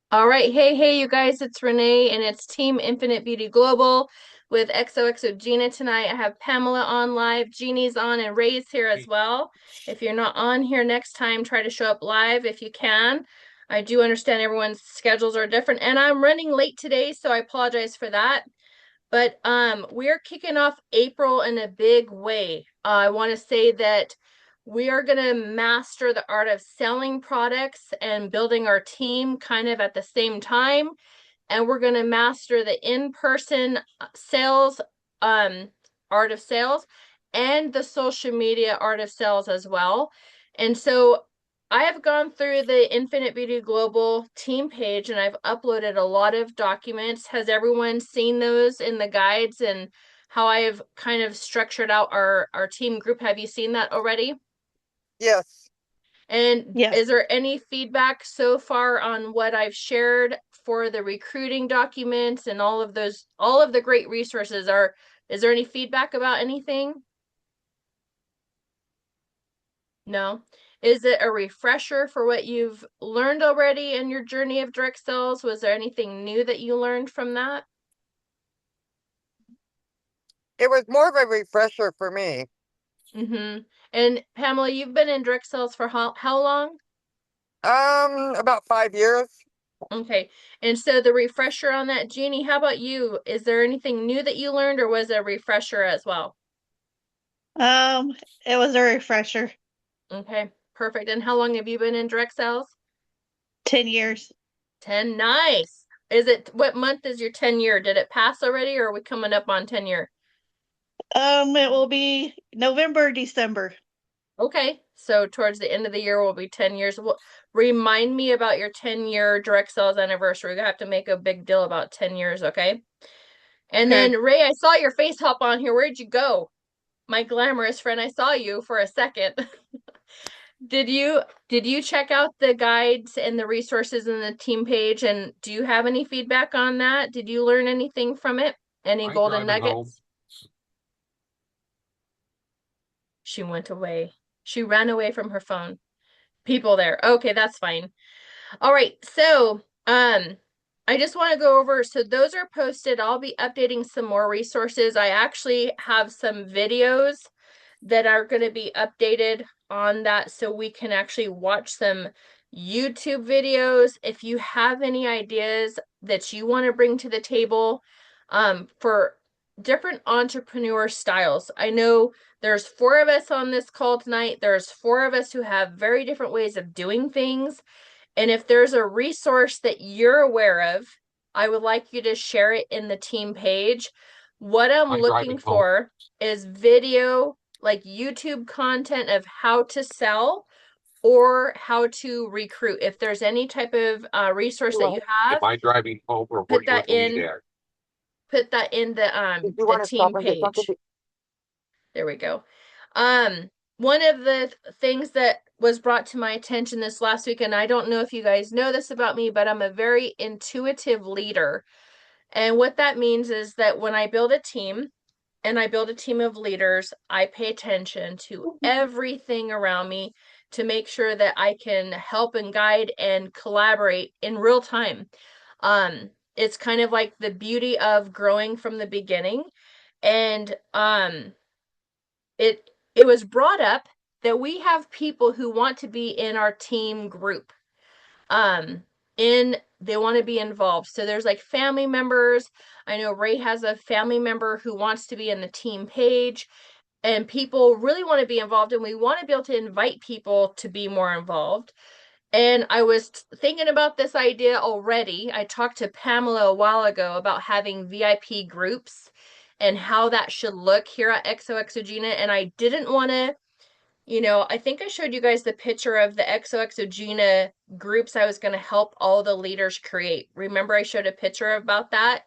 All right. Hey, you guys, it's Renee and it's Team Infinite Beauty Global with XOXO Gina tonight. I have Pamela on live, Jeannie's on, and Ray's here as well. If you're not on here next time, try to show up live if you can. I do understand everyone's schedules are different, and I'm running late today, so I apologize for that. But we're kicking off April in a big way. I want to say that we are going to master the art of selling products and building our team kind of at the same time. And we're going to master the in-person sales um, art of sales and the social media art of sales as well. And so I have gone through the Infinite Beauty Global team page and I've uploaded a lot of documents. Has everyone seen those in the guides and how I've kind of structured out our team group? Have you seen that already? Yes, And Yes. is there any feedback so far on what I've shared for the recruiting documents and all of the great resources is there any feedback about anything? No. Is it a refresher for what you've learned already in your journey of direct sales? Was there anything new that you learned from that? it was more of a refresher for me. Mm-hmm. And Pamela, you've been in direct sales for how long? About 5 years. Okay. And so the refresher on that, Jeannie, how about you? Is there anything new that you learned or was it a refresher as well? Um, it was a refresher. Okay, perfect. And how long have you been in direct sales? 10 years. 10. Nice. What month is your 10 year? Did it pass already or are we coming up on 10 year? It will be November, December. Okay, so towards the end of the year will be 10 years. Well, remind me about your 10-year direct sales anniversary. We have to make a big deal about 10 years, okay? And Okay. then Ray, I saw your face hop on here. Where'd you go? My glamorous friend, I saw you for a second. Did you check out the guides and the resources in the team page and do you have any feedback on that? Did you learn anything from it? Any I'm golden driving home. nuggets? She went away. She ran away from her phone. People there. Okay, that's fine. All right. So, I just want to go over. So those are posted. I'll be updating some more resources. I actually have some videos that are going to be updated on that so we can actually watch some YouTube videos. If you have any ideas that you want to bring to the table for different entrepreneur styles. I know there's four of us on this call tonight. There's four of us who have very different ways of doing things. And if there's a resource that you're aware of, I would like you to share it in the team page. What I'm I'm looking driving home. for is video, like YouTube content of how to sell or how to recruit. If there's any type of resource that you Am have, I driving home or where put do you want that to meet in, at? put that in Did you the want to stop team and get something? page. There we go. One of the things that was brought to my attention this last week, and I don't know if you guys know this about me, but I'm a very intuitive leader. And what that means is that when I build a team and I build a team of leaders, I pay attention to everything around me to make sure that I can help and guide and collaborate in real time. It's kind of like the beauty of growing from the beginning. And it was brought up that we have people who want to be in our team group. Um, in they want to be involved. So there's like family members. I know Ray has a family member who wants to be in the team page, and people really want to be involved, and we want to be able to invite people to be more involved. And I was thinking about this idea already. I talked to Pamela a while ago about having VIP groups and how that should look here at XOXogena. And I didn't want to, I think I showed you guys the picture of the XOXogena groups I was going to help all the leaders create. Remember, I showed a picture about that?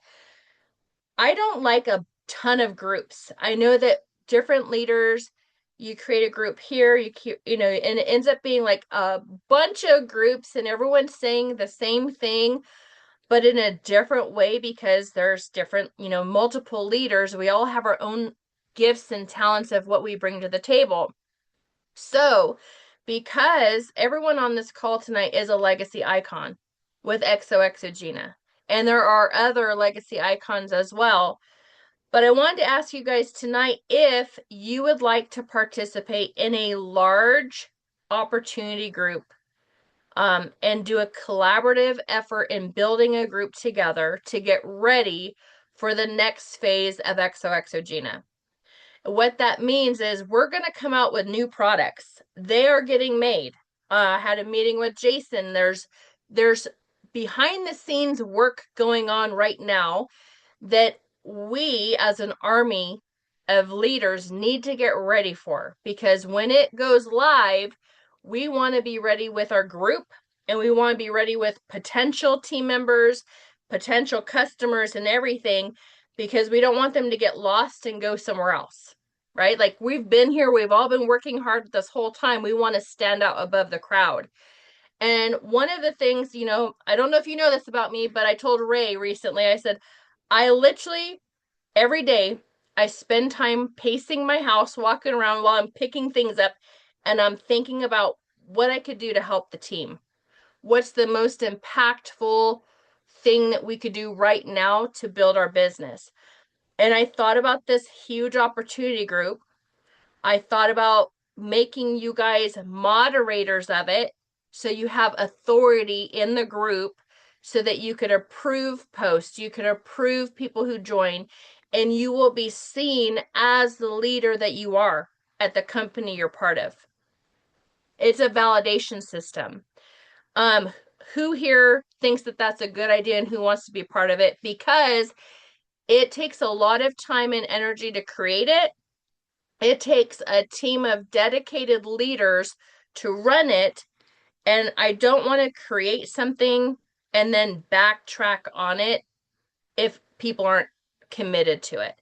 I don't like a ton of groups. I know that different leaders, you create a group here, and it ends up being like a bunch of groups and everyone's saying the same thing, but in a different way because there's different, multiple leaders. We all have our own gifts and talents of what we bring to the table. So, because everyone on this call tonight is a legacy icon, with xoxo Gina. And there are other legacy icons as well. But I wanted to ask you guys tonight if you would like to participate in a large opportunity group, and do a collaborative effort in building a group together to get ready for the next phase of xoxo Gina. What that means is we're going to come out with new products. They are getting made. I had a meeting with Jason. There's behind the scenes work going on right now that we as an army of leaders need to get ready for, because when it goes live, we want to be ready with our group, and we want to be ready with potential team members, potential customers, and everything, because we don't want them to get lost and go somewhere else, right? Like, we've been here, we've all been working hard this whole time. We want to stand out above the crowd. And one of the things, I don't know if you know this about me, but I told Ray recently, I said, I literally every day I spend time pacing my house, walking around while I'm picking things up, and I'm thinking about what I could do to help the team. What's the most impactful thing that we could do right now to build our business? And I thought about this huge opportunity group. I thought about making you guys moderators of it, so you have authority in the group, so that you could approve posts, you could approve people who join, and you will be seen as the leader that you are at the company you're part of. It's a validation system. Um, who here thinks that that's a good idea and who wants to be part of it? Because it takes a lot of time and energy to create it. It takes a team of dedicated leaders to run it, and I don't want to create something and then backtrack on it if people aren't committed to it.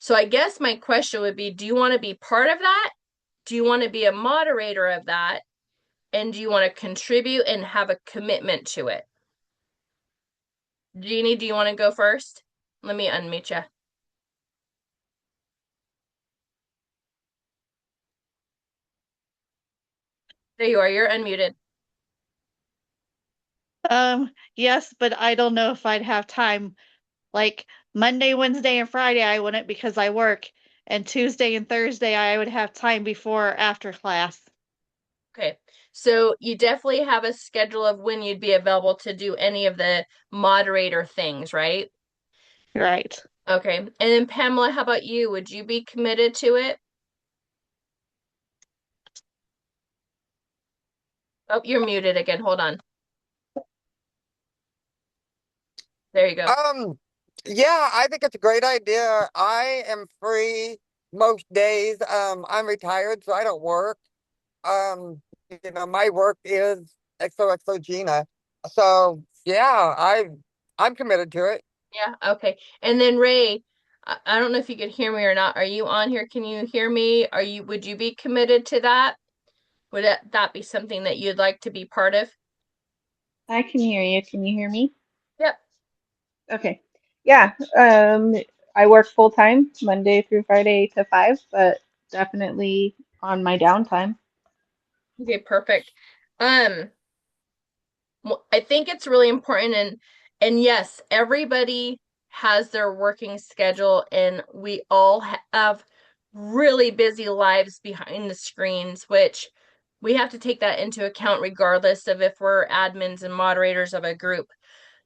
So I guess my question would be, do you want to be part of that? Do you want to be a moderator of that? And do you want to contribute and have a commitment to it? Jeannie, do you want to go first? Let me unmute you. There you are. You're unmuted. Yes, but I don't know if I'd have time. Like Monday, Wednesday, and Friday, I wouldn't because I work, and Tuesday and Thursday, I would have time before or after class. Okay. So you definitely have a schedule of when you'd be available to do any of the moderator things, right? Right. Okay. And then Pamela, how about you? Would you be committed to it? Oh, you're muted again. Hold on. There you go. Yeah, I think it's a great idea. I am free most days. I'm retired, so I don't work. Um, my work is XOXO Gina. So yeah, I'm committed to it. Yeah, okay. And then Ray, I don't know if you can hear me or not. Are you on here? Can you hear me? Would you be committed to that? Would that be something that you'd like to be part of? I can hear you. Can you hear me? Yep. Okay. Yeah. I work full time, Monday through Friday, 8 to 5, but definitely on my downtime. Okay, perfect. Um, I think it's really important, and yes, everybody has their working schedule, and we all have really busy lives behind the screens, which we have to take that into account regardless of if we're admins and moderators of a group.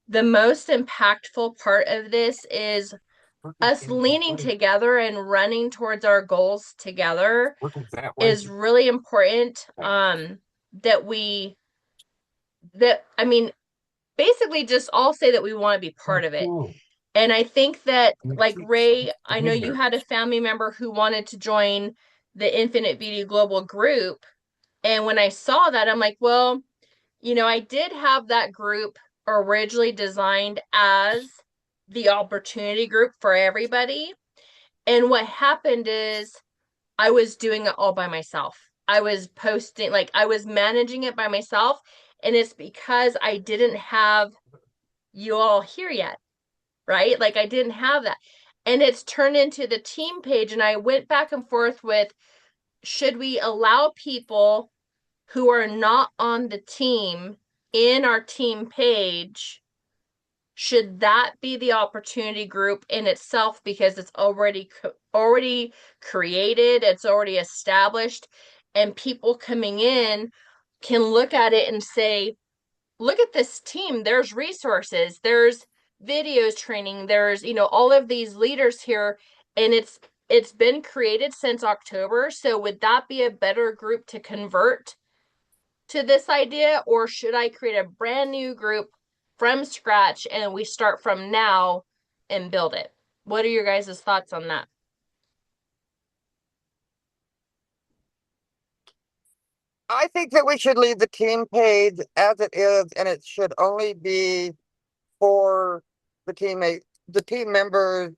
The most impactful part of this is us leaning together and running towards our goals together is really important. That we that I mean basically just all say that we want to be part of it. And I think that, like Ray, I know you had a family member who wanted to join the Infinite Beauty Global group. And when I saw that, I'm like, well, I did have that group originally designed as the opportunity group for everybody. And what happened is I was doing it all by myself. I was posting, like, I was managing it by myself. And it's because I didn't have you all here yet, right? Like, I didn't have that. And it's turned into the team page. And I went back and forth with, should we allow people who are not on the team in our team page, should that be the opportunity group in itself because it's already created, it's already established, and people coming in can look at it and say, look at this team, there's resources, there's videos training, there's, all of these leaders here, and it's been created since October. So would that be a better group to convert to this idea, or should I create a brand new group from scratch and we start from now and build it? What are your guys' thoughts on that? I think that we should leave the team page as it is, and it should only be for the teammates, the team members,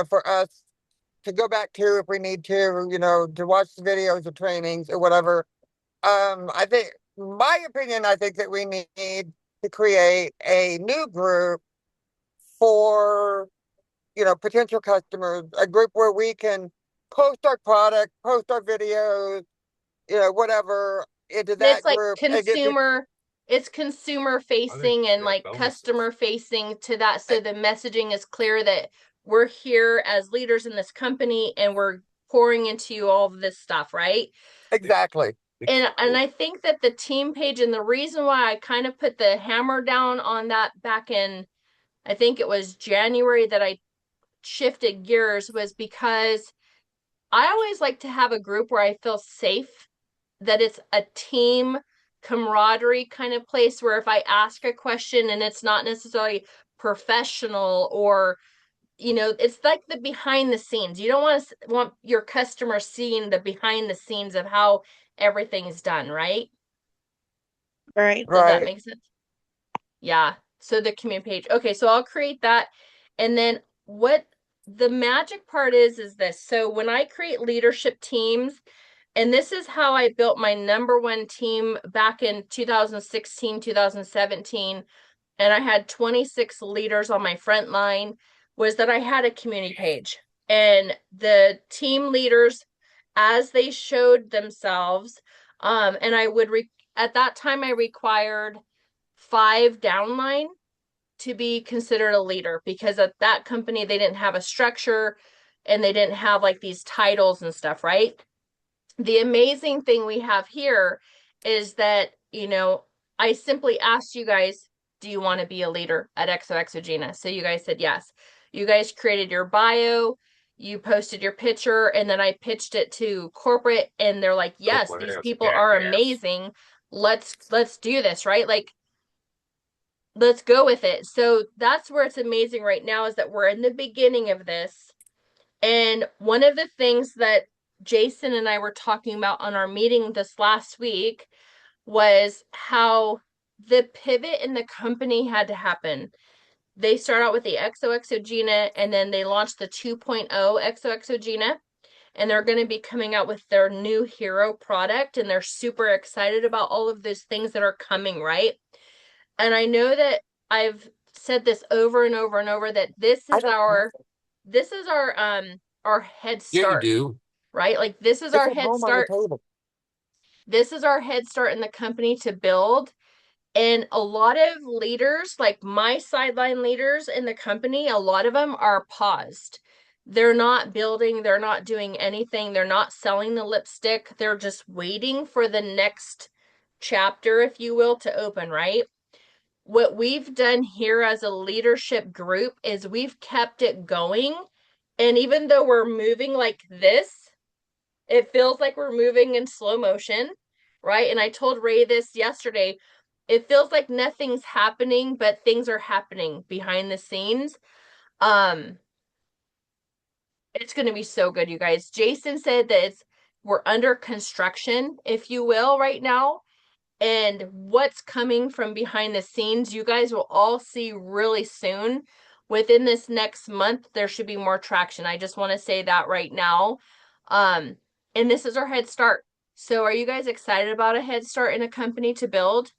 for us to go back to if we need to watch the videos or trainings or whatever. I think, my opinion, I think that we need to create a new group for, potential customers, a group where we can post our product, post our videos, whatever into And it's that like group and get people. consumer facing and like customer facing to that, so the messaging is clear that we're here as leaders in this company and we're pouring into you all of this stuff, right? Exactly. And I think that the team page, and the reason why I kind of put the hammer down on that back in, I think it was January that I shifted gears, was because I always like to have a group where I feel safe, that it's a team camaraderie kind of place where if I ask a question and it's not necessarily professional, or it's like the behind the scenes. You don't want your customer seeing the behind the scenes of how everything's done, right? Right. Does that Right. make sense? Yeah. So the community page. Okay, so I'll create that. And then what the magic part is this. So when I create leadership teams, and this is how I built my number one team back in 2016, 2017, and I had 26 leaders on my front line, was that I had a community page. And the team leaders, as they showed themselves, and I would, at that time, I required 5 downline to be considered a leader, because at that company, they didn't have a structure and they didn't have like these titles and stuff, right? The amazing thing we have here is that, I simply asked you guys, do you want to be a leader at xoxo Gina? So you guys said yes. You guys created your bio, you posted your picture, and then I pitched it to corporate, and they're like, yes, these people are amazing. Let's do this, right? Like, let's go with it. So that's where it's amazing right now, is that we're in the beginning of this. And one of the things that Jason and I were talking about on our meeting this last week was how the pivot in the company had to happen. They start out with the xoxo Gina, and then they launched the 2.0 xoxo Gina, and they're going to be coming out with their new hero product, and they're super excited about all of those things that are coming, right? And I know that I've said this over and over and over, that this I is don't know. our head Yeah, you start, do. right? Like, this is It's our at head home on the start. table. This is our head start in the company to build. And a lot of leaders, like my sideline leaders in the company, a lot of them are paused. They're not building, they're not doing anything, they're not selling the lipstick. They're just waiting for the next chapter, if you will, to open, right? What we've done here as a leadership group is we've kept it going. And even though we're moving like this, it feels like we're moving in slow motion, right? And I told Ray this yesterday. It feels like nothing's happening, but things are happening behind the scenes. Um, it's going to be so good, you guys. Jason said that we're under construction, if you will, right now. And what's coming from behind the scenes, you guys will all see really soon. Within this next month, there should be more traction. I just want to say that right now. Um, and this is our head start. So are you guys excited about a head start in a company to build?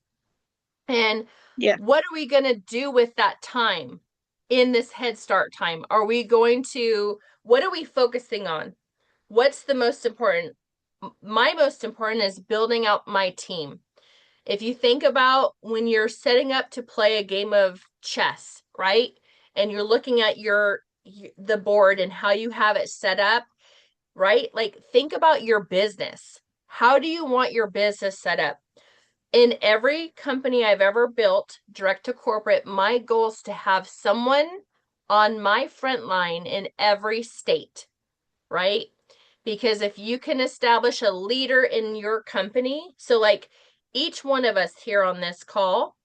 And Yeah. what are we going to do with that time in this head start time? What are we focusing on? What's the most important? My most important is building out my team. If you think about when you're setting up to play a game of chess, right? And you're looking at the board and how you have it set up, right? Like think about your business. How do you want your business set up? In every company I've ever built, direct to corporate, my goal is to have someone on my front line in every state, right? Because if you can establish a leader in your company, so like each one of us here on this call,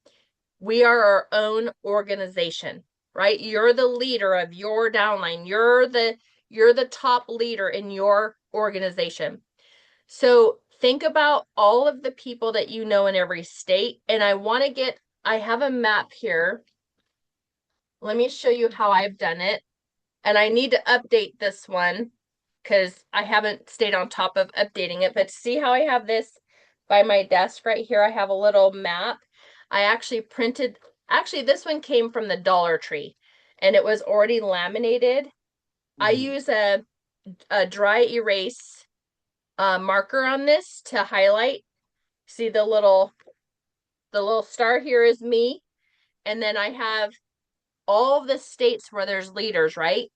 we are our own organization, right? You're the leader of your downline. You're the top leader in your organization. So think about all of the people that you know in every state. And I have a map here. Let me show you how I've done it. And I need to update this one because I haven't stayed on top of updating it. But see how I have this by my desk right here? I have a little map. I actually this one came from the Dollar Tree and it was already laminated. I use a dry erase marker on this to highlight. See the little star here is me. And then I have all of the states where there's leaders, right?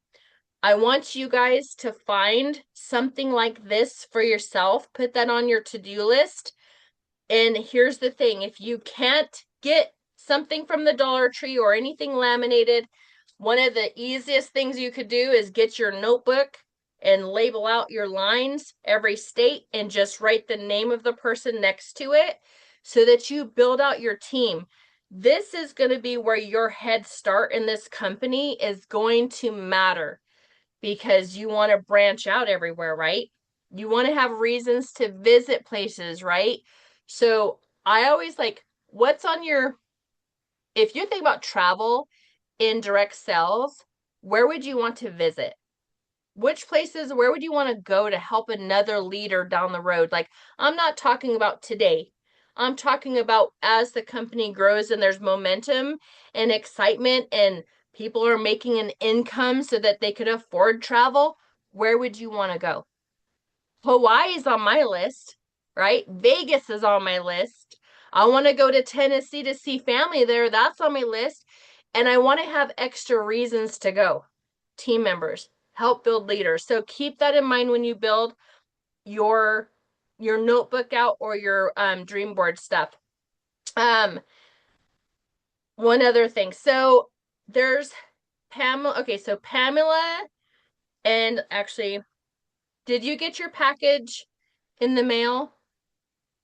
I want you guys to find something like this for yourself. Put that on your to-do list. And here's the thing. If you can't get something from the Dollar Tree or anything laminated, one of the easiest things you could do is get your notebook and label out your lines, every state, and just write the name of the person next to it so that you build out your team. This is going to be where your head start in this company is going to matter because you want to branch out everywhere, right? You want to have reasons to visit places, right? So I always like, if you think about travel in direct sales, where would you want to visit? Where would you want to go to help another leader down the road? Like, I'm not talking about today. I'm talking about as the company grows and there's momentum and excitement and people are making an income so that they could afford travel. Where would you want to go? Hawaii is on my list, right? Vegas is on my list. I want to go to Tennessee to see family there. That's on my list. And I want to have extra reasons to go. Team members, help build leaders. So keep that in mind when you build your notebook out or your dream board stuff. One other thing. So there's Pamela. Okay, so Pamela, and actually, did you get your package in the mail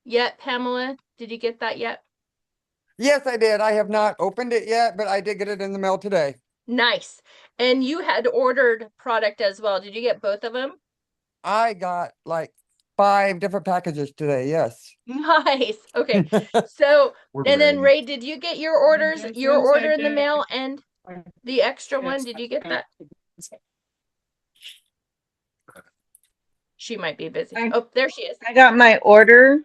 yet, Pamela? Did you get that yet? Yes, I did. I have not opened it yet, but I did get it in the mail today. Nice. And you had ordered product as well. Did you get both of them? I got like 5 different packages today. Yes. Nice. Okay. So, and then Ray, did you get your order in the mail and the extra one? Did you get that? She might be busy. Oh, there she is. I got my order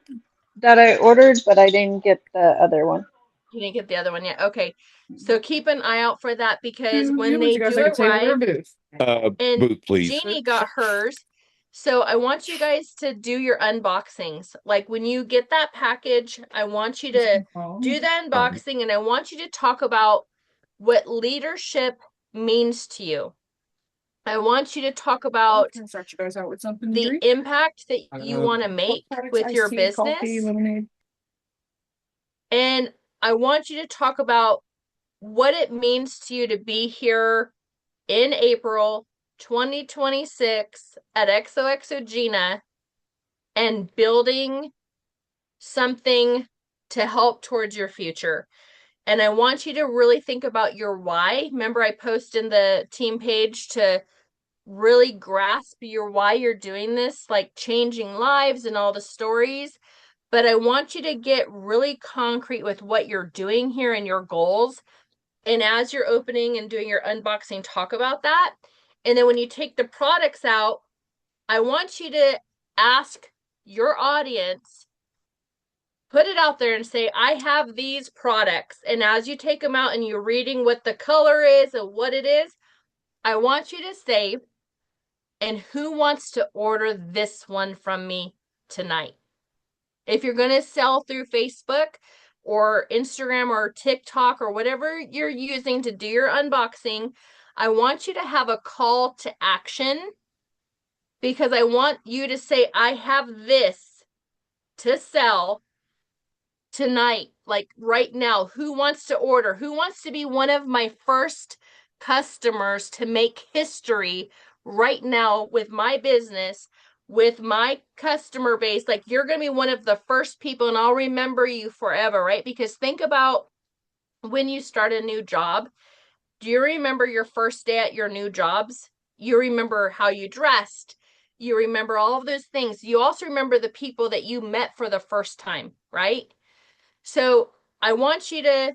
that I ordered, but I didn't get the other one. You didn't get the other one yet. Okay. So keep an eye out for that because when they do arrive, and booth, please. Jeannie got hers. So I want you guys to do your unboxings. Like when you get that package, I want you to do the unboxing and I want you to talk about what leadership means to you. I want you to talk about the impact that you want to make with your business. And I want you to talk about what it means to you to be here in April 2026 at xoxo Gina and building something to help towards your future. And I want you to really think about your why. Remember, I posted in the team page to really grasp your why you're doing this, like changing lives and all the stories. But I want you to get really concrete with what you're doing here and your goals. And as you're opening and doing your unboxing, talk about that. And then when you take the products out, I want you to ask your audience, put it out there and say, I have these products. And as you take them out and you're reading what the color is and what it is, I want you to say, and who wants to order this one from me tonight? If you're going to sell through Facebook or Instagram or TikTok or whatever you're using to do your unboxing, I want you to have a call to action because I want you to say, I have this to sell tonight, like right now. Who wants to order? Who wants to be one of my first customers to make history right now with my business, with my customer base? Like, you're going to be one of the first people, and I'll remember you forever, right? Because think about when you start a new job. Do you remember your first day at your new jobs? You remember how you dressed. You remember all of those things. You also remember the people that you met for the first time, right? So I want you to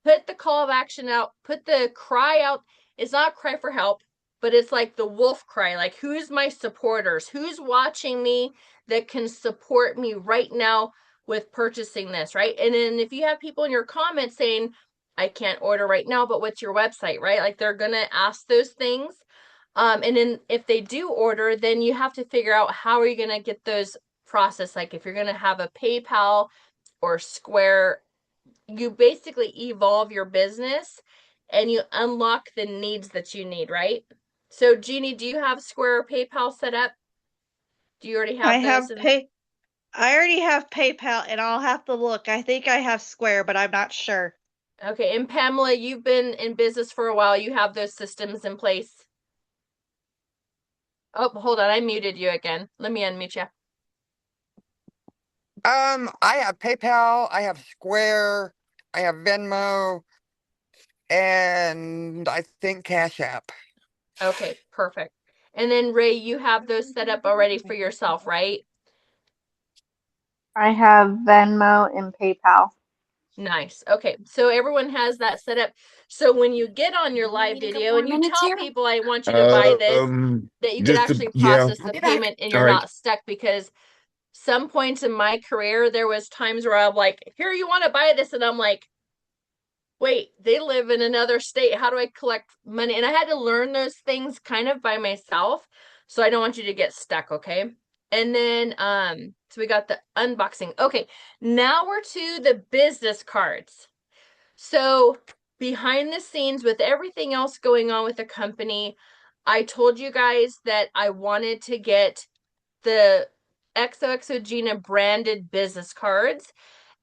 put the call of action out, put the cry out. It's not cry for help, but it's like the wolf cry. Like, who's my supporters? Who's watching me that can support me right now with purchasing this, right? And then if you have people in your comments saying, I can't order right now, but what's your website, right? Like, they're going to ask those things. And then if they do order, then you have to figure out how are you going to get those processed. Like, if you're going to have a PayPal or Square, you basically evolve your business and you unlock the needs that you need, right? So, Jeannie, do you have Square or PayPal set up? Do you already I have those? have pay. I already have PayPal, and I'll have to look. I think I have Square, but I'm not sure. Okay, and Pamela, you've been in business for a while. You have those systems in place. Oh, hold on. I muted you again. Let me unmute you. I have PayPal, I have Square, I have Venmo, and I think Cash App. Okay, perfect. And then Ray, you have those set up already for yourself, right? I have Venmo and PayPal. Nice. Okay, so everyone has that set up. So when you get on your live video and you tell people, I want you to buy this, that you could actually Yeah. process the payment and All you're right. not stuck. Because some points in my career, there was times where I'm like, here, you want to buy this? And I'm like, wait, they live in another state. How do I collect money? And I had to learn those things kind of by myself. So I don't want you to get stuck, okay? And then so we got the unboxing. Okay, now we're to the business cards. So behind the scenes with everything else going on with the company, I told you guys that I wanted to get the xoxo Gina branded business cards,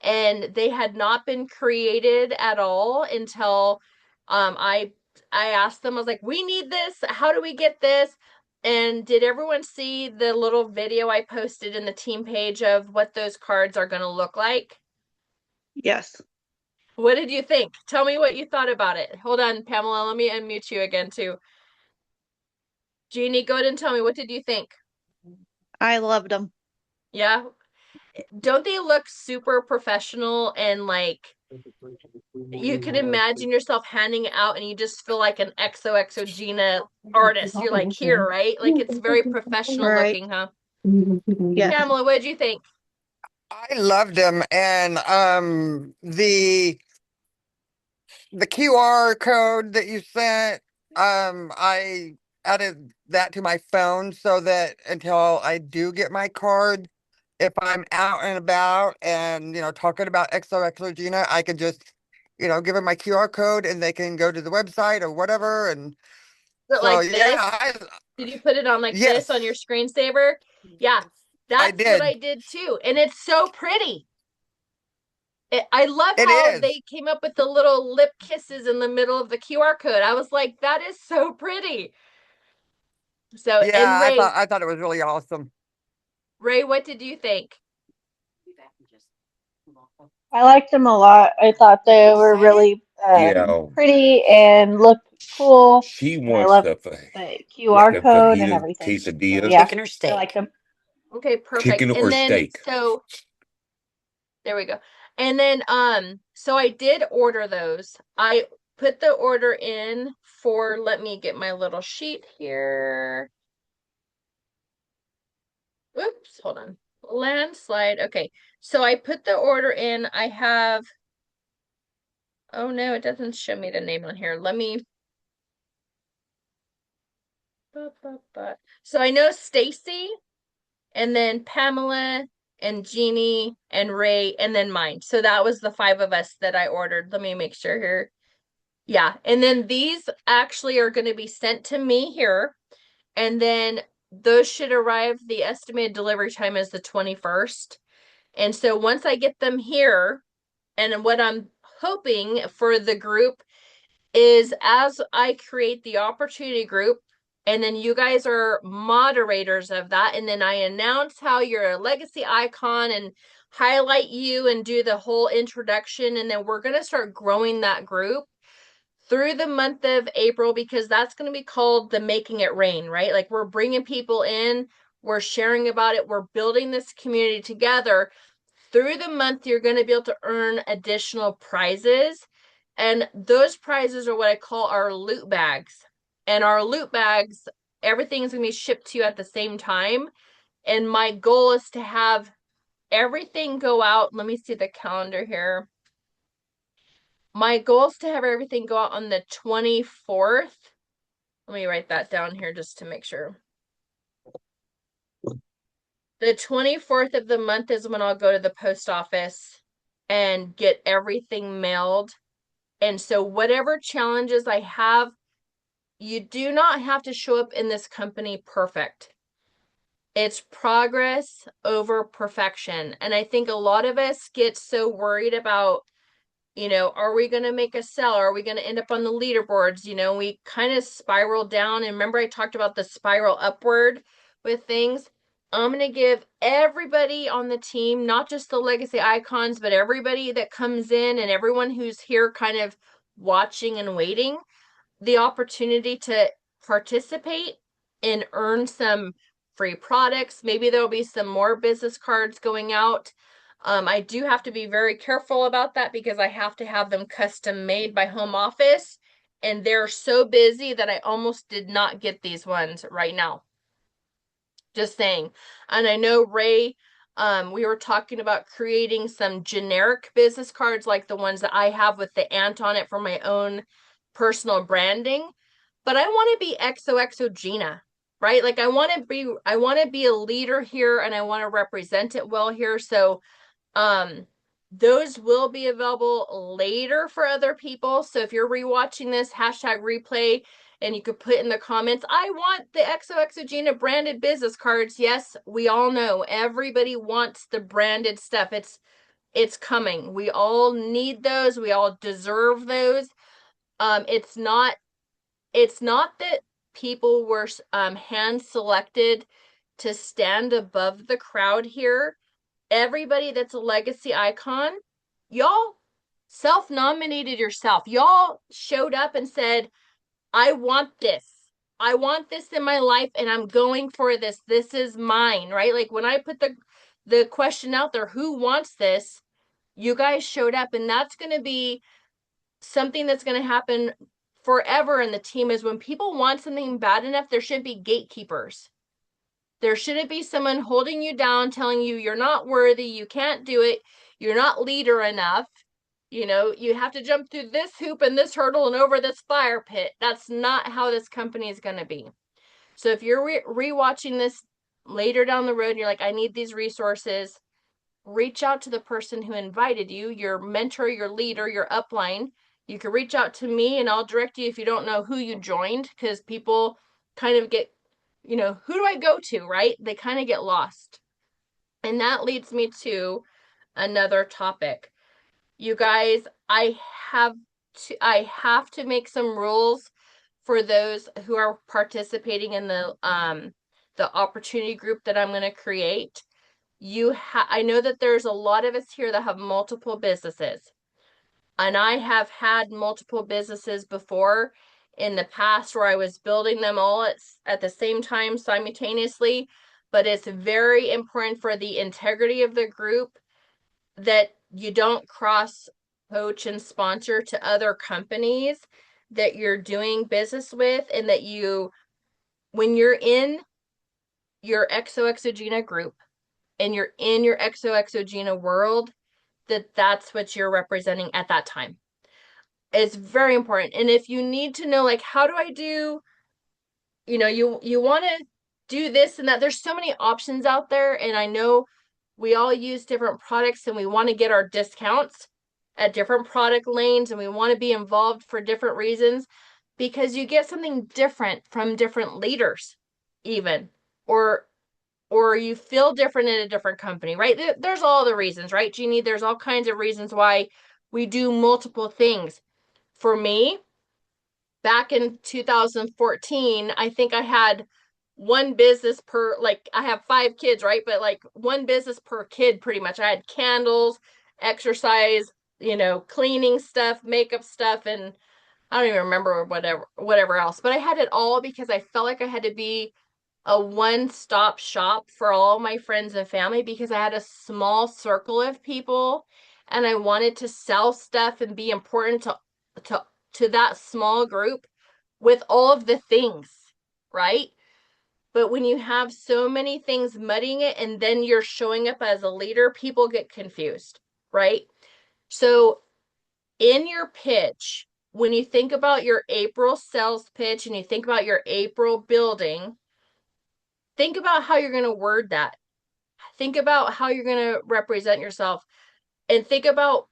and they had not been created at all until I asked them. I was like, we need this. How do we get this? And did everyone see the little video I posted in the team page of what those cards are going to look like? Yes. What did you think? Tell me what you thought about it. Hold on, Pamela. Let me unmute you again, too. Jeannie, go ahead and tell me, what did you think? I loved them. Yeah? Don't they look super professional and like you can imagine yourself handing it out and you just feel like an XOXO Gina artist. You're like, here, right? Like, it's very professional Right. looking, huh? Yes. Pamela, what did you think? I loved them, and the QR code that you sent, I added that to my phone so that until I do get my card, if I'm out and about and talking about XOXO Gina, I can just give them my QR code and they can go to the website or whatever. And Is it so like yeah, this? Did you put it on like this yes, on your screensaver? Yeah, I that's what did. I did too. And it's so pretty. I love It how is. they came up with the little lip kisses in the middle of the QR code. I was like, that is so pretty. So, and Yeah, I thought it was really awesome. Ray, what did you think? I liked them a lot. I thought they were really Yeah. pretty and looked cool. She And I wants loved the the QR the code and fajita everything. So quesadillas, yeah, I liked them. Okay, perfect. chicken And or then steak. so there we go. And then so I did order those. I put the order in for, let me get my little sheet here. Oops, hold on. Landslide. Okay. So I put the order in. I have, oh no, it doesn't show me the name on here. Let me, so I know Stacy and then Pamela and Jeannie and Ray, and then mine. So that was the 5 of us that I ordered. Let me make sure here. Yeah. And then these actually are going to be sent to me here. And then those should arrive. The estimated delivery time is the 21st. And so once I get them here, and what I'm hoping for the group is as I create the opportunity group, and then you guys are moderators of that, and then I announce how you're a legacy icon and highlight you and do the whole introduction, and then we're going to start growing that group through the month of April, because that's going to be called the Making It Rain, right? Like, we're bringing people in, we're sharing about it, we're building this community together. Through the month, you're going to be able to earn additional prizes. And those prizes are what I call our loot bags. And our loot bags, everything's going to be shipped to you at the same time. And my goal is to have everything go out. Let me see the calendar here. My goal is to have everything go out on the 24th. Let me write that down here just to make sure. The 24th of the month is when I'll go to the post office and get everything mailed. And so whatever challenges I have, you do not have to show up in this company perfect. It's progress over perfection. And I think a lot of us get so worried about, are we going to make a sell? Are we going to end up on the leaderboards? We kind of spiral down. And remember, I talked about the spiral upward with things. I'm going to give everybody on the team, not just the legacy icons, but everybody that comes in and everyone who's here kind of watching and waiting, the opportunity to participate and earn some free products. Maybe there'll be some more business cards going out. I do have to be very careful about that because I have to have them custom made by home office, and they're so busy that I almost did not get these ones right now. Just saying. And I know Ray, we were talking about creating some generic business cards like the ones that I have with the ant on it for my own personal branding. But I want to be xoxo Gina, right? Like, I want to be a leader here, and I want to represent it well here. So those will be available later for other people. So if you're rewatching this, hashtag replay, and you could put in the comments, I want the xoxo Gina branded business cards. Yes, we all know everybody wants the branded stuff. It's coming. We all need those. We all deserve those. It's not that people were hand selected to stand above the crowd here. Everybody that's a legacy icon, y'all self-nominated yourself. Y'all showed up and said, I want this. I want this in my life, and I'm going for this. This is mine, right? Like, when I put the question out there, who wants this? You guys showed up, and that's going to be something that's going to happen forever in the team. Is when people want something bad enough, there should be gatekeepers. There shouldn't be someone holding you down, telling you you're not worthy, you can't do it, you're not leader enough. You have to jump through this hoop and this hurdle and over this fire pit. That's not how this company is going to be. So if you're rewatching this later down the road and you're like, I need these resources, reach out to the person who invited you, your mentor, your leader, your upline. You can reach out to me and I'll direct you if you don't know who you joined, because people kind of get, who do I go to, right? They kind of get lost. And that leads me to another topic. You guys, I have to make some rules for those who are participating in the opportunity group that I'm going to create. I know that there's a lot of us here that have multiple businesses. And I have had multiple businesses before in the past where I was building them all at the same time simultaneously. But it's very important for the integrity of the group that you don't cross coach and sponsor to other companies that you're doing business with, and that when you're in your xoxo Gina group and you're in your xoxo Gina world, that's what you're representing at that time. It's very important. And if you need to know, like, how do I do, you want to do this and that, there's so many options out there. And I know we all use different products and we want to get our discounts at different product lanes, and we want to be involved for different reasons because you get something different from different leaders, even, or you feel different in a different company, right? There's all the reasons, right, Jeannie? There's all kinds of reasons why we do multiple things. For me, back in 2014, I think I had one business per, like, I have 5 kids, right? But like one business per kid, pretty much. I had candles, exercise, cleaning stuff, makeup stuff, and I don't even remember whatever else. But I had it all because I felt like I had to be a one-stop shop for all my friends and family because I had a small circle of people and I wanted to sell stuff and be important to to that small group with all of the things, right? But when you have so many things muddying it and then you're showing up as a leader, people get confused, right? So in your pitch, when you think about your April sales pitch and you think about your April building, think about how you're going to word that. Think about how you're going to represent yourself and think about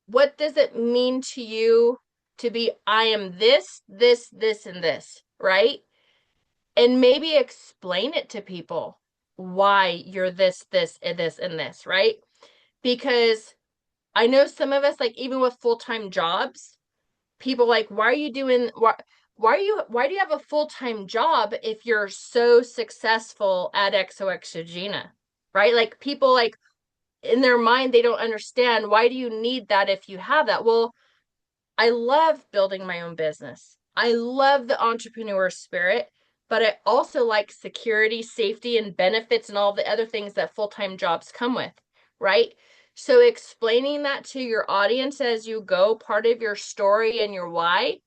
what does it mean to you to be I am this, this, and this, right? And maybe explain it to people why you're this, and this, right? Because I know some of us, like even with full-time jobs, people like, why are you doing why do you have a full-time job if you're so successful at xoxo Gina? Right? Like people like in their mind they don't understand why do you need that if you have that? Well, I love building my own business. I love the entrepreneur spirit, but I also like security, safety, and benefits and all the other things that full-time jobs come with, right? So explaining that to your audience as you go, part of your story and your why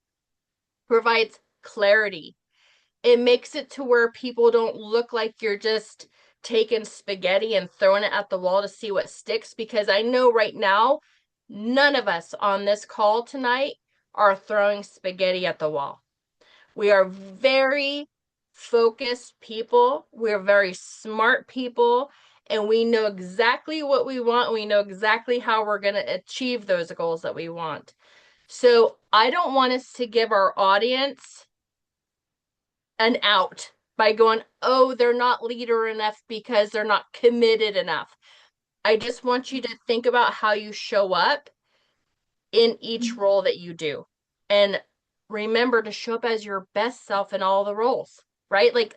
provides clarity. It makes it to where people don't look like you're just taking spaghetti and throwing it at the wall to see what sticks, because I know right now none of us on this call tonight are throwing spaghetti at the wall. We are very focused people. We're very smart people, and we know exactly what we want. We know exactly how we're going to achieve those goals that we want. So I don't want us to give our audience an out by going, oh, they're not leader enough because they're not committed enough. I just want you to think about how you show up in each role that you do. And remember to show up as your best self in all the roles, right? Like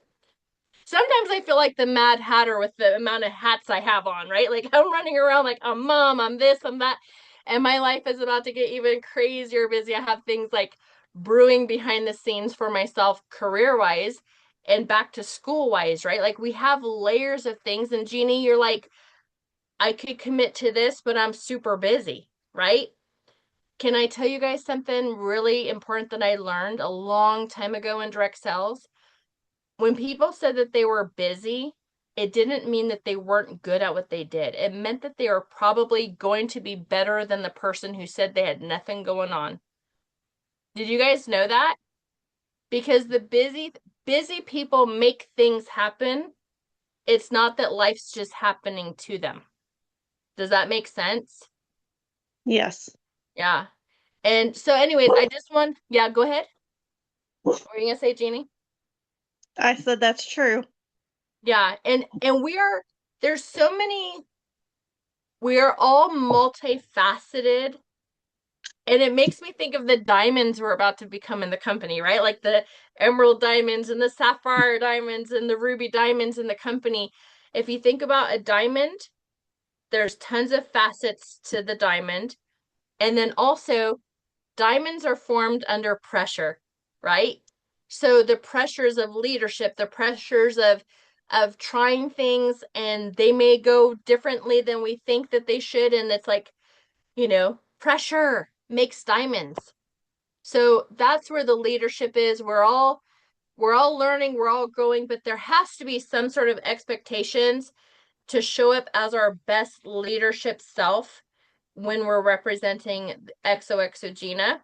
sometimes I feel like the Mad Hatter with the amount of hats I have on, right? Like I'm running around like I'm mom, I'm this, I'm that. And my life is about to get even crazier busy. I have things like brewing behind the scenes for myself career wise and back to school wise, right? Like we have layers of things. And Jeannie, you're like, I could commit to this, but I'm super busy, right? Can I tell you guys something really important that I learned a long time ago in direct sales? When people said that they were busy, it didn't mean that they weren't good at what they did. It meant that they were probably going to be better than the person who said they had nothing going on. Did you guys know that? Because the busy people make things happen. It's not that life's just happening to them. Does that make sense? Yes. Yeah. And so anyways, I just want, yeah, go ahead. What were you gonna say, Jeannie? I said that's true. Yeah, and there's so many, we are all multifaceted, and it makes me think of the diamonds we're about to become in the company, right? Like the emerald diamonds and the sapphire diamonds and the ruby diamonds in the company. If you think about a diamond, there's tons of facets to the diamond. And then also diamonds are formed under pressure, right? So the pressures of leadership, the pressures of trying things, and they may go differently than we think that they should, and it's like, pressure makes diamonds. So that's where the leadership is. We're all learning, we're all growing, but there has to be some sort of expectations to show up as our best leadership self when we're representing xoxo Gina.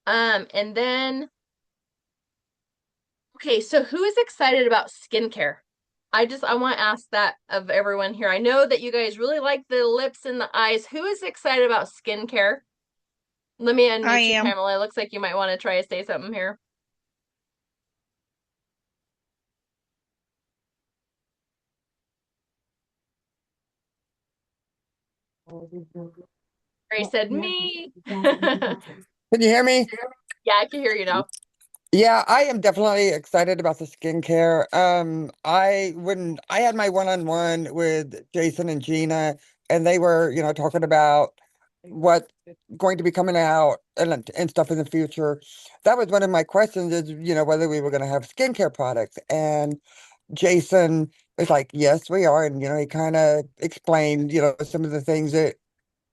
And then, okay, so who is excited about skincare? I want to ask that of everyone here. I know that you guys really like the lips and the eyes. Who is excited about skincare? Let me I unmute you, am. Pamela. It looks like you might want to try to say something here. Ray said me. Yeah, Can you hear me? I can hear you now. Yeah, I am definitely excited about the skincare. I had my one-on-one with Jason and Gina, and they were, talking about what going to be coming out and stuff in the future. That was one of my questions is, whether we were going to have skincare products. And Jason was like, yes, we are. And, he kind of explained, some of the things that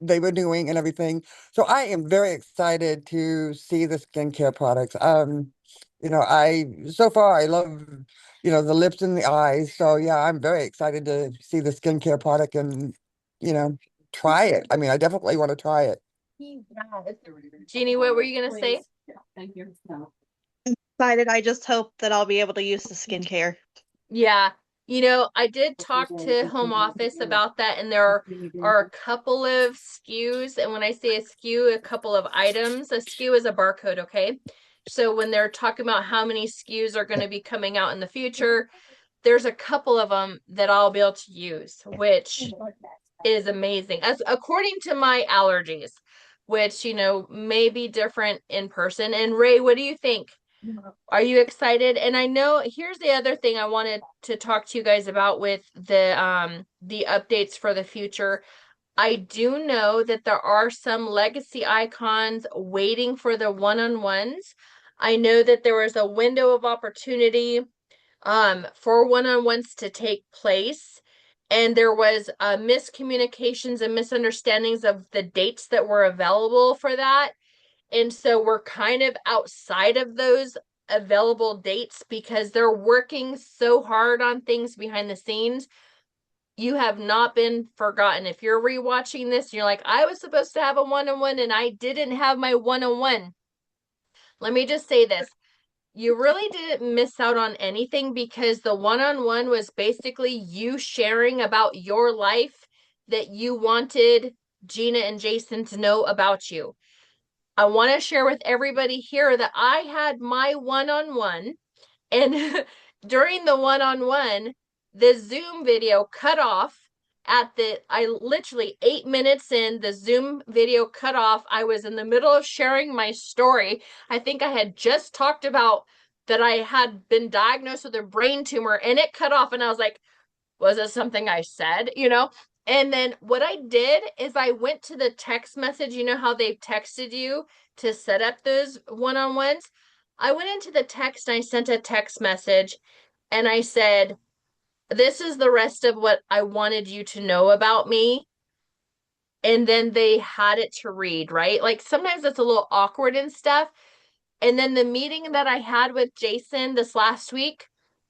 they were doing and everything. So I am very excited to see the skincare products. So far I love, the lips and the eyes. So yeah, I'm very excited to see the skincare product and, you know, try it. I mean, I definitely want to try it. Jeannie, what were you gonna say? Excited. I just hope that I'll be able to use the skincare. Yeah, I did talk to home office about that, and are a couple of SKUs. And when I say a SKU, a couple of items, a SKU is a barcode, okay? So when they're talking about how many SKUs are going to be coming out in the future, there's a couple of them that I'll be able to use, which is amazing. As according to my allergies, which, may be different in person. And Ray, what do you think? Are you excited? And I know here's the other thing I wanted to talk to you guys about with the updates for the future. I do know that there are some legacy icons waiting for the one-on-ones. I know that there was a window of opportunity for one-on-ones to take place, and there was miscommunications and misunderstandings of the dates that were available for that. And so we're kind of outside of those available dates because they're working so hard on things behind the scenes. You have not been forgotten. If you're rewatching this, you're like, I was supposed to have a one-on-one and I didn't have my one-on-one. Let me just say this. You really didn't miss out on anything because the one-on-one was basically you sharing about your life that you wanted Gina and Jason to know about you. I want to share with everybody here that I had my one-on-one, and during the one-on-one, the Zoom video cut off I literally 8 minutes in, the Zoom video cut off. I was in the middle of sharing my story. I think I had just talked about that I had been diagnosed with a brain tumor, and it cut off. And I was like, was it something I said, And then what I did is I went to the text message. You know how they've texted you to set up those one-on-ones? I went into the text and I sent a text message and I said, this is the rest of what I wanted you to know about me. And then they had it to read, right? Like sometimes it's a little awkward and stuff. And then the meeting that I had with Jason this last week,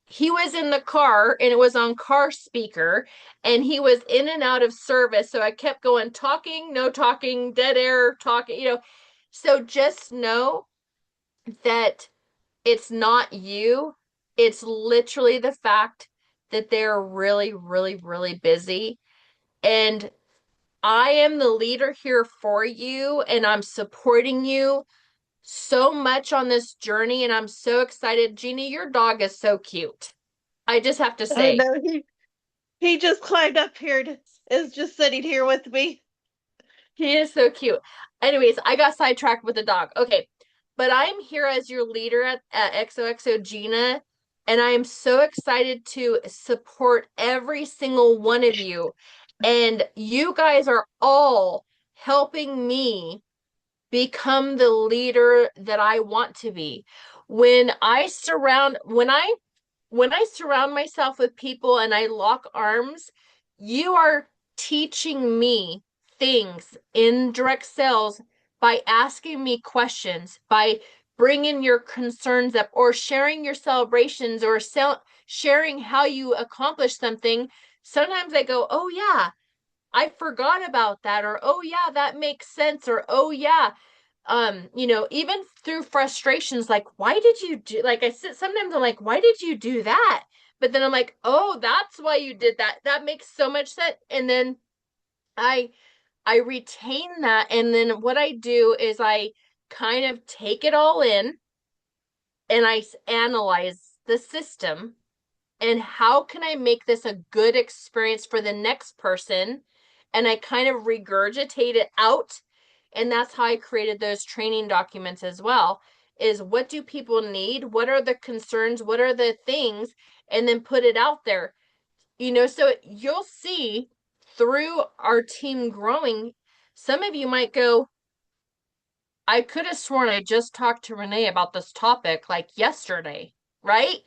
he was in the car and it was on car speaker and he was in and out of service. So I kept going, talking, no talking, dead air, talking. So just know that it's not you. It's literally the fact that they're really, really, really busy. And I am the leader here for you and I'm supporting you so much on this journey, and I'm so excited. Jeannie, your dog is so cute. I just have to I say, know he just climbed up here and is just sitting here with me. he is so cute. Anyways, I got sidetracked with the dog. Okay, but I'm here as your leader at XOXO Gina, and I am so excited to support every single one of you. And you guys are all helping me become the leader that I want to be. When I surround when I surround myself with people and I lock arms, you are teaching me things in direct sales by asking me questions, by bringing your concerns up or sharing your celebrations or sharing how you accomplished something. Sometimes I go, "Oh yeah, I forgot about that," or "Oh yeah, that makes sense," or "Oh yeah." Even through frustrations, like, why did you do, like I said, sometimes I'm like, why did you do that? But then I'm like, oh, that's why you did that. That makes so much sense. And then I retain that. And then what I do is I kind of take it all in and I analyze the system and how can I make this a good experience for the next person? And I kind of regurgitate it out. And that's how I created those training documents as well, is what do people need? What are the concerns? What are the things? And then put it out there. So you'll see through our team growing, some of you might go, I could have sworn I just talked to Renae about this topic like yesterday, right?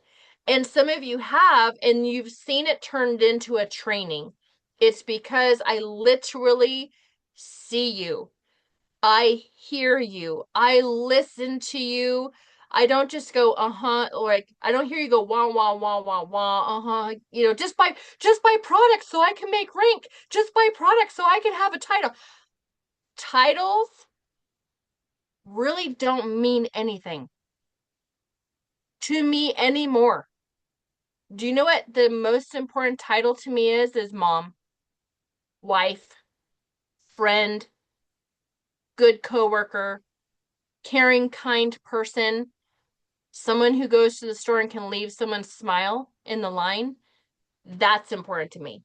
And some of you have, and you've seen it turned into a training. It's because I literally see you. I hear you. I listen to you. I don't just go, uh-huh, like I don't hear you go wah wah wah wah wah, uh-huh. Just buy products so I can make rank. Just buy products so I can have a title. Titles really don't mean anything to me anymore. Do you know what the most important title to me is mom, wife, friend, good coworker, caring, kind person, someone who goes to the store and can leave someone's smile in the line. That's important to me.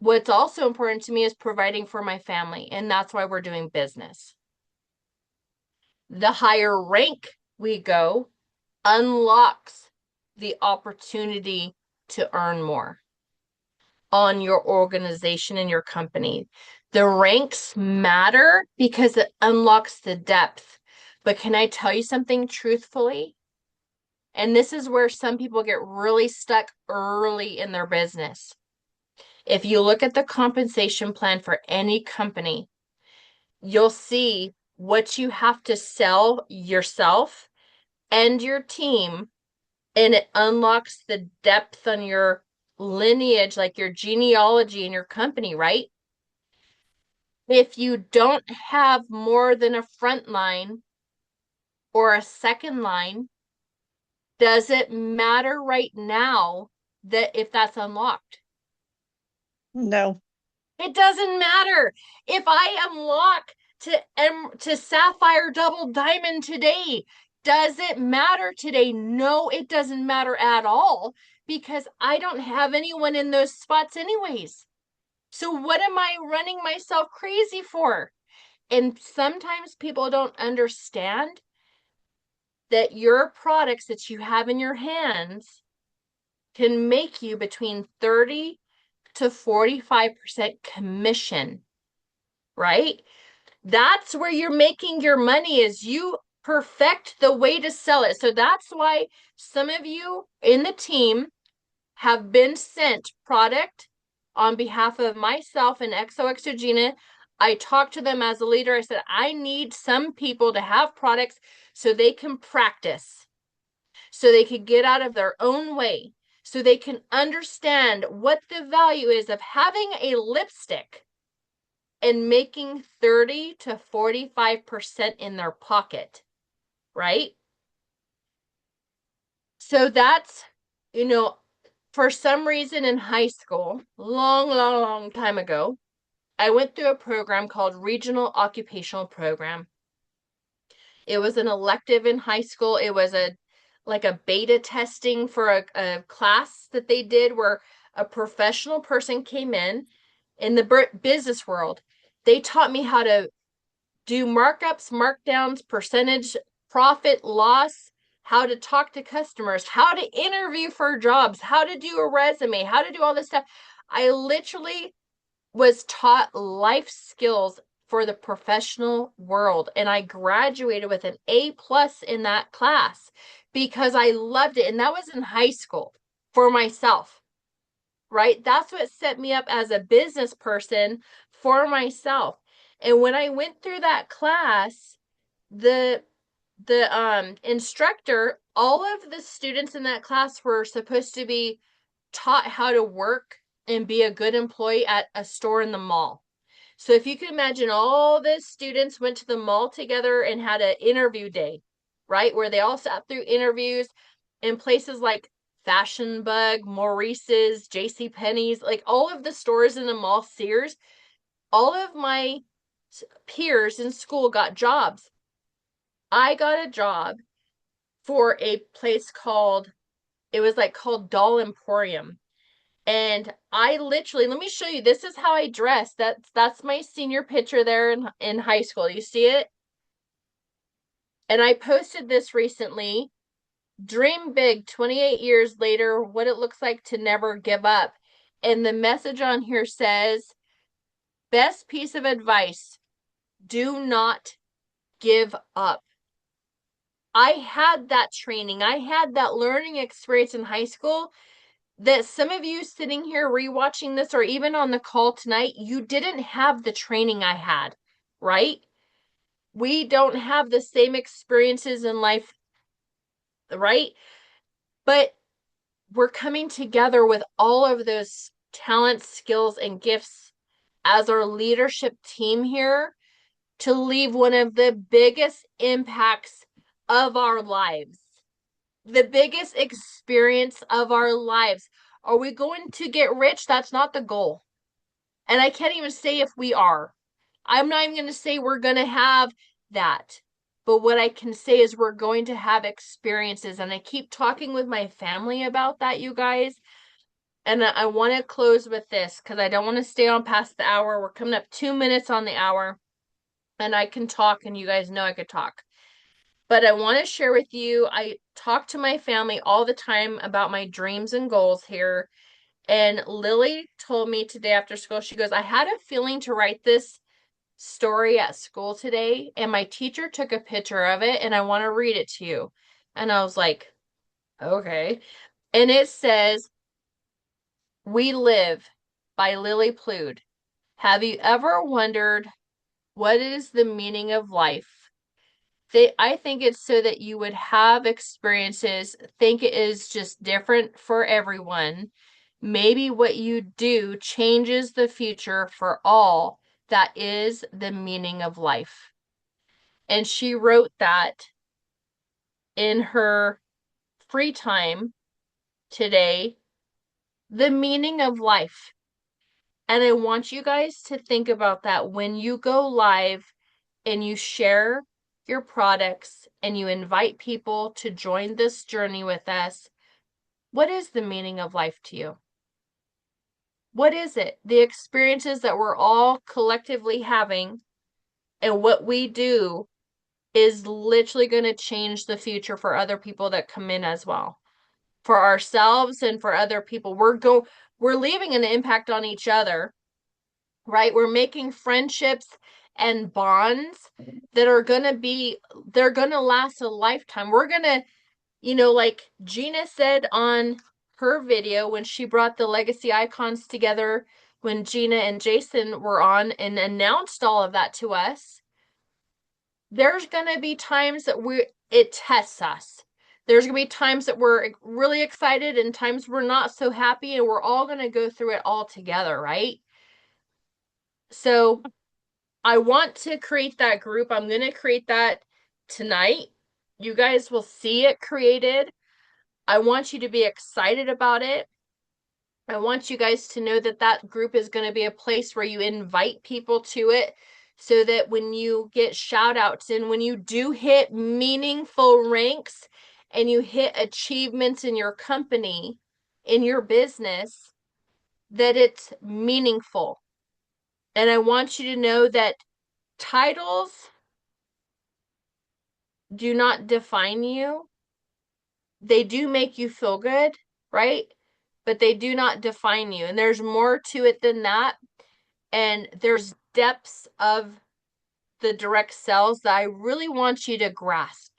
What's also important to me is providing for my family, and that's why we're doing business. The higher rank we go unlocks the opportunity to earn more on your organization and your company. The ranks matter because it unlocks the depth. But can I tell you something truthfully? And this is where some people get really stuck early in their business. If you look at the compensation plan for any company, you'll see what you have to sell yourself and your team, and it unlocks the depth on your lineage, like your genealogy in your company, right? If you don't have more than a front line or a second line, does it matter right now that if that's unlocked? No. It doesn't matter. If I unlock to sapphire double diamond today, does it matter today? No, it doesn't matter at all because I don't have anyone in those spots anyways. So what am I running myself crazy for? And sometimes people don't understand that your products that you have in your hands can make you between 30 to 45% commission, right? That's where you're making your money, is you perfect the way to sell it. So that's why some of you in the team have been sent product on behalf of myself and xoxo Gina. I talked to them as a leader. I said, I need some people to have products so they can practice, so they can get out of their own way, so they can understand what the value is of having a lipstick and making 30 to 45% in their pocket, right? So that's, for some reason in high school, long time ago, I went through a program called Regional Occupational Program. It was an elective in high school. It was like a beta testing for a class that they did where a professional person came in the business world. They taught me how to do markups, markdowns, percentage, profit, loss, how to talk to customers, how to interview for jobs, how to do a resume, how to do all this stuff. I literally was taught life skills for the professional world, and I graduated with an A+ in that class because I loved it. And that was in high school for myself, right? That's what set me up as a business person for myself. And when I went through that class, the instructor, all of the students in that class were supposed to be taught how to work and be a good employee at a store in the mall. So if you can imagine, all the students went to the mall together and had an interview day, right? Where they all sat through interviews in places like Fashion Bug, Maurice's, J.C. Penney's, like all of the stores in the mall, Sears, all of my peers in school got jobs. I got a job for a place called, it was like called Doll Emporium. And I literally, let me show you, this is how I dress. That's my senior picture there in high school. You see it? And I posted this recently. Dream big 28 years later, what it looks like to never give up. And the message on here says, best piece of advice, do not give up. I had that training. I had that learning experience in high school that some of you sitting here rewatching this or even on the call tonight, you didn't have the training I had, right? We don't have the same experiences in life, right? But we're coming together with all of those talents, skills, and gifts as our leadership team here to leave one of the biggest impacts of our lives, the biggest experience of our lives. Are we going to get rich? That's not the goal. And I can't even say if we are. I'm not even going to say we're going to have that. But what I can say is we're going to have experiences. And I keep talking with my family about that, you guys. And I want to close with this because I don't want to stay on past the hour. We're coming up 2 minutes on the hour. And I can talk, and you guys know I could talk. But I want to share with you, I talk to my family all the time about my dreams and goals here. And Lily told me today after school, she goes, I had a feeling to write this story at school today, and my teacher took a picture of it, and I want to read it to you. And I was like, okay. And it says, We Live by Lily Plude. Have you ever wondered what is the meaning of life? I think it's so that you would have experiences, think it is just different for everyone. Maybe what you do changes the future for all. That is the meaning of life. And she wrote that in her free time today, the meaning of life. And I want you guys to think about that when you go live and you share your products and you invite people to join this journey with us. What is the meaning of life to you? What is it? The experiences that we're all collectively having and what we do is literally going to change the future for other people that come in as well. For ourselves and for other people. We're leaving an impact on each other, right? We're making friendships and bonds that are going to they're going to last a lifetime. We're going to, like Gina said on her video when she brought the legacy icons together, when Gina and Jason were on and announced all of that to us, there's going to be times that it tests us. There's going to be times that we're really excited and times we're not so happy, and we're all going to go through it all together, right? So I want to create that group. I'm going to create that tonight. You guys will see it created. I want you to be excited about it. I want you guys to know that that group is going to be a place where you invite people to it so that when you get shout outs and when you do hit meaningful ranks and you hit achievements in your company, in your business, that it's meaningful. And I want you to know that titles do not define you. They do make you feel good, right? But they do not define you. And there's more to it than that. And there's depths of the direct sales that I really want you to grasp.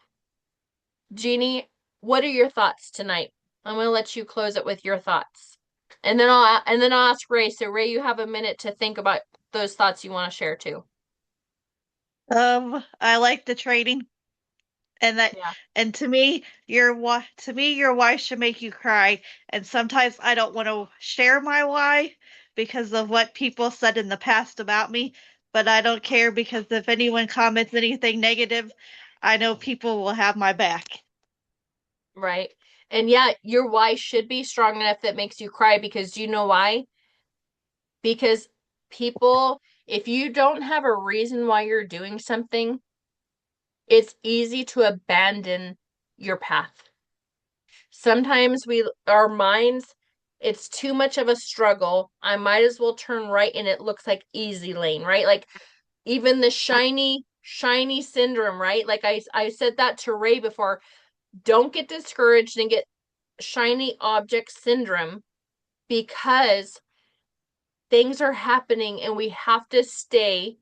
Jeannie, what are your thoughts tonight? I'm going to let you close it with your thoughts. And then I'll ask Ray. So Ray, you have a minute to think about those thoughts you want to share too. I like the trading. And Yeah. and to me, your why should make you cry. And sometimes I don't want to share my why because of what people said in the past about me, but I don't care because if anyone comments anything negative, I know people will have my back. Right. And yeah, your why should be strong enough that makes you cry, because do you know why? Because people, if you don't have a reason why you're doing something, it's easy to abandon your path. Sometimes our minds, it's too much of a struggle. I might as well turn right, and it looks like easy lane, right? Like even the shiny syndrome, right? Like I said that to Ray before. Don't get discouraged and get shiny object syndrome, because things are happening and we have to stay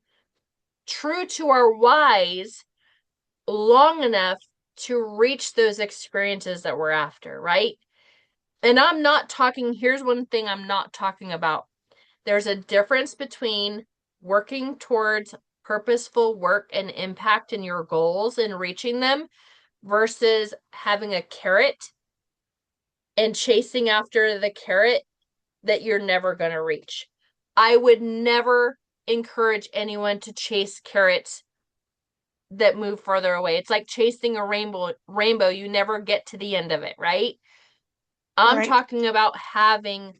true to our whys long enough to reach those experiences that we're after, right? And I'm not talking, here's one thing I'm not talking about. There's a difference between working towards purposeful work and impact in your goals and reaching them versus having a carrot and chasing after the carrot that you're never going to reach. I would never encourage anyone to chase carrots that move further away. It's like chasing a rainbow, you never get to the end of it, right? I'm Right. talking about having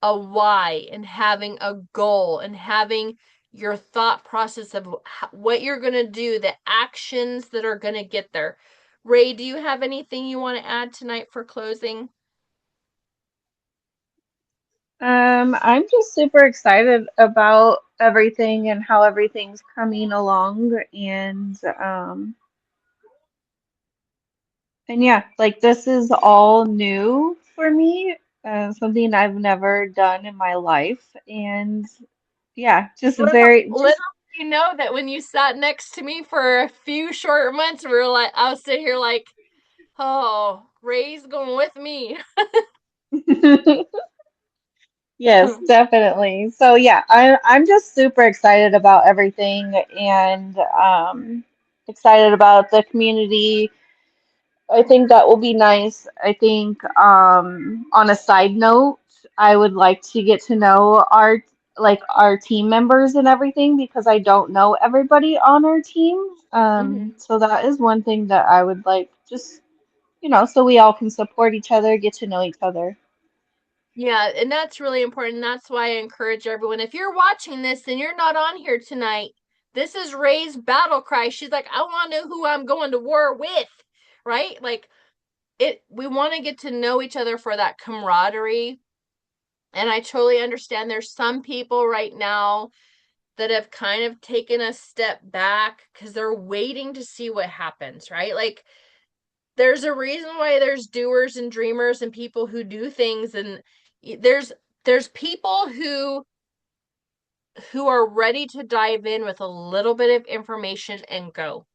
a why and having a goal and having your thought process of what you're going to do, the actions that are going to get there. Ray, do you have anything you want to add tonight for closing? I'm just super excited about everything and how everything's coming along and yeah, like this is all new for me, something I've never done in my life. And yeah, just very, Little just you know that when you sat next to me for a few short months, we were like, I was sitting here like, oh, Ray's going with me. yes, definitely. So yeah, I'm just super excited about everything and excited about the community. I think that will be nice. I think on a side note, I would like to get to know our team members and everything because I don't know everybody on our team. Mm-hmm. So that is one thing that I would like just, so we all can support each other, get to know each other. Yeah, and that's really important. That's why I encourage everyone. If you're watching this and you're not on here tonight, this is Ray's battle cry. She's like, I want to know who I'm going to war with, right? Like we want to get to know each other for that camaraderie. And I totally understand there's some people right now that have kind of taken a step back because they're waiting to see what happens, right? Like there's a reason why there's doers and dreamers and people who do things, and there's people who are ready to dive in with a little bit of information and go.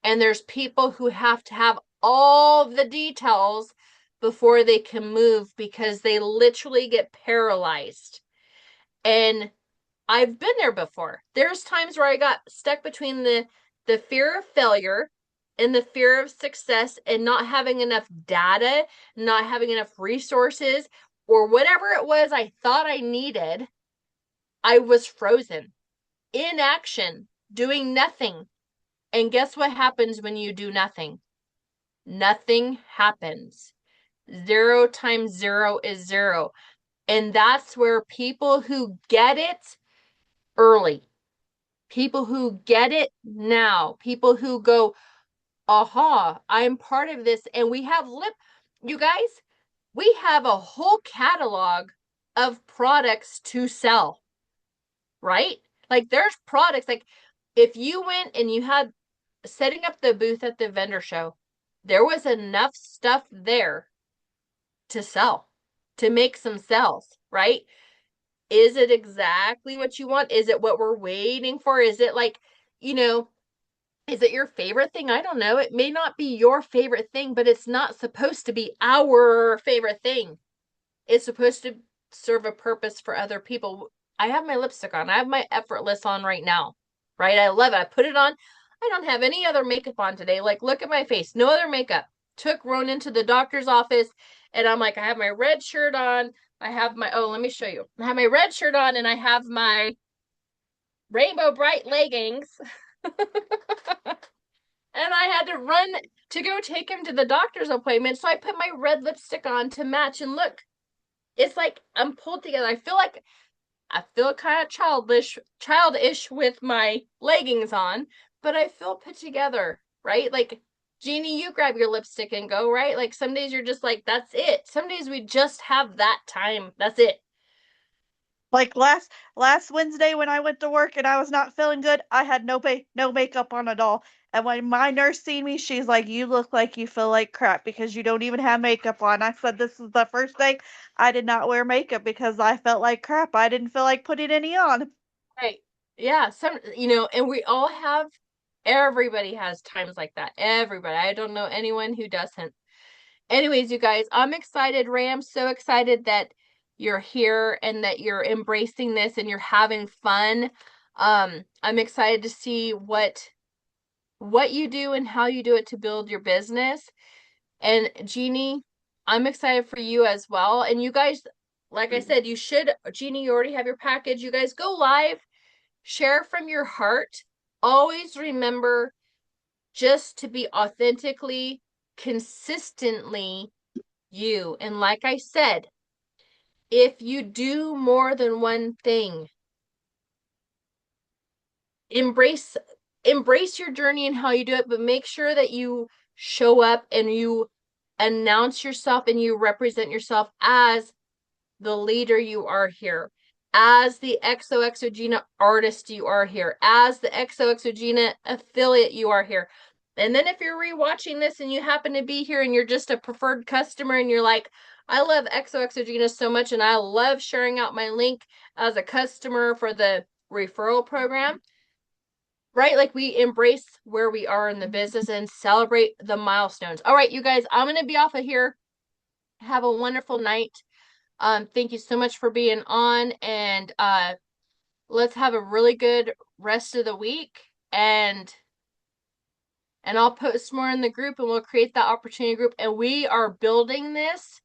And there's people who have to have all the details before they can move because they literally get paralyzed. And I've been there before. There's times where I got stuck between the fear of failure and the fear of success and not having enough data, not having enough resources, or whatever it was I thought I needed. I was frozen in action, doing nothing. And guess what happens when you do nothing? Nothing happens. 0 times 0 is 0. And that's where people who get it early, people who get it now, people who go, aha, I'm part of this. And you guys, we have a whole catalog of products to sell, right? Like there's products, like if you went and you had setting up the booth at the vendor show, there was enough stuff there to sell, to make some sales, right? Is it exactly what you want? Is it what we're waiting for? Is it like, you know, is it your favorite thing? I don't know. It may not be your favorite thing, but it's not supposed to be our favorite thing. It's supposed to serve a purpose for other people. I have my lipstick on. I have my effortless on right now. Right? I love it. I put it on. I don't have any other makeup on today. Like, look at my face. No other makeup. Took Ronan to the doctor's office, and I'm like, I have my red shirt on. I have let me show you. I have my red shirt on, and I have my rainbow bright leggings. And I had to can't run to go take him to the doctor's appointment, so I put my red lipstick on to match, and look, it's like I'm pulled together. I feel kind of childish with my leggings on, but I feel put together, right? Like, Jeannie, you grab your lipstick and go, right? Like, some days you're just like, that's it. Some days we just have that time. That's it. Like last Wednesday when I went to work and I was not feeling good, I had no makeup on at all. And when my nurse seen me, she's like, "You look like you feel like crap because you don't even have makeup on." I said, "This is the first day I did not wear makeup because I felt like crap. I didn't feel like putting any on." Right. Yeah. And we all have, everybody has times like that. Everybody. I don't know anyone who doesn't. Anyways, you guys, I'm excited. Ray, I'm so excited that you're here and that you're embracing this and you're having fun. I'm excited to see what you do and how you do it to build your business. And Jeannie, I'm excited for you as well. And you guys, like I said, Jeannie, you already have your package. You guys go live, share from your heart. Always remember just to be authentically, consistently you. And like I said, if you do more than one thing, embrace your journey and how you do it, but make sure that you show up and you announce yourself and you represent yourself as the leader you are here, as the xoxo Gina artist you are here, as the xoxo Gina affiliate you are here. And then if you're rewatching this and you happen to be here and you're just a preferred customer and you're like, I love xoxo Gina so much and I love sharing out my link as a customer for the referral program, right? Like, we embrace where we are in the business and celebrate the milestones. All right, you guys, I'm going to be off of here. Have a wonderful night. Thank you so much for being on, and let's have a really good rest of the week, and I'll post more in the group and we'll create that opportunity group, and we are building this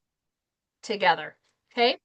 together. Okay?